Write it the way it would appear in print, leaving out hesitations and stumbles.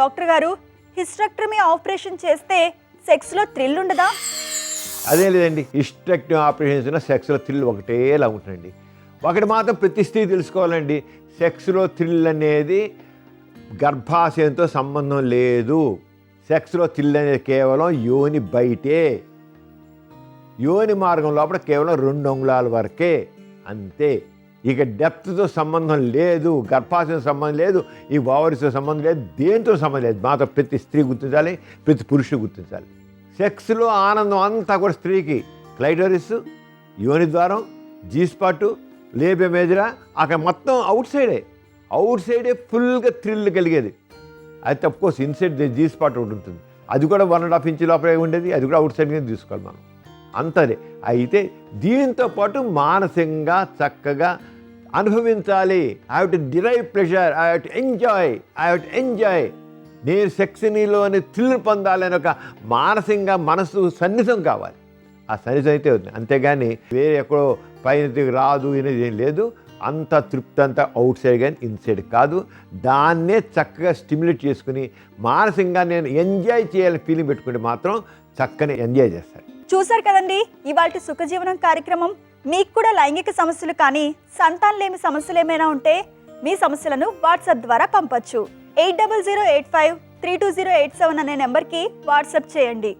Doctor గారు, hysterectomy operation చేస్తే సెక్స్లో thrill ఉండదా? అదే లేదండి, హిస్టెక్టమీ ఆపరేషన్ సెక్స్లో థ్రిల్ ఒకటేలా ఉంటుందండి. ఒకటి మాత్రం ప్రతి స్త్రీ తెలుసుకోవాలండి, సెక్స్లో థ్రిల్ అనేది గర్భాశయంతో సంబంధం లేదు. సెక్స్లో థ్రిల్ అనేది కేవలం యోని బయటే, యోని మార్గం లోపల కేవలం 2 అంగుళాల వరకే, అంతే. ఇక డెప్త్తో సంబంధం లేదు, గర్భాశయం సంబంధం లేదు, ఈ ఓవరీస్తో సంబంధం లేదు, దేంతో సంబంధం లేదు. మాత్రం ప్రతి స్త్రీ గుర్తించాలి, ప్రతి పురుషుడు గుర్తించాలి. సెక్స్లో ఆనందం అంతా కూడా స్త్రీకి క్లైటోరిస్, యోని ద్వారం, జీస్పాటు, లేబియా మేజరా, అక్కడ మొత్తం అవుట్ సైడే ఫుల్గా థ్రిల్ కలిగేది. అయితే అఫ్కోర్స్ ఇన్సైడ్ జీస్పాట్ ఒకటి ఉంటుంది, అది కూడా 1.5 ఇంచ్ లోపలే ఉండేది, అది కూడా అవుట్ సైడ్గా తీసుకోవాలి మనం, అంతదే. అయితే దీంతో పాటు మానసికంగా చక్కగా అనుభవించాలి. I have to derive pleasure, I have to enjoy. నేను సెక్స్లోని థ్రిల్ పొందాలని ఒక మానసికంగా మనసు సన్నిధం కావాలి. ఆ సన్నిధం అయితే ఉంది, అంతేగాని వేరే ఎక్కడో పైన రాదు అనేది ఏం లేదు. అంత తృప్తి అంతా అవుట్ సైడ్ కానీ ఇన్సైడ్ కాదు. దాన్నే చక్కగా స్టిమ్యులేట్ చేసుకుని మానసికంగా నేను ఎంజాయ్ చేయాలని ఫీలింగ్ పెట్టుకుంటే మాత్రం చక్కని ఎంజాయ్ చేస్తాను. చూశారు కదండి ఇవాల్టి సుఖజీవనం కార్యక్రమం. మీకు కూడా లైంగిక సమస్యలు కానీ సంతానలేమి సమస్యలు ఏమైనా ఉంటే మీ సమస్యలను వాట్సాప్ ద్వారా పంపొచ్చు. 8008532087 అనే నెంబర్కి వాట్సాప్ చేయండి.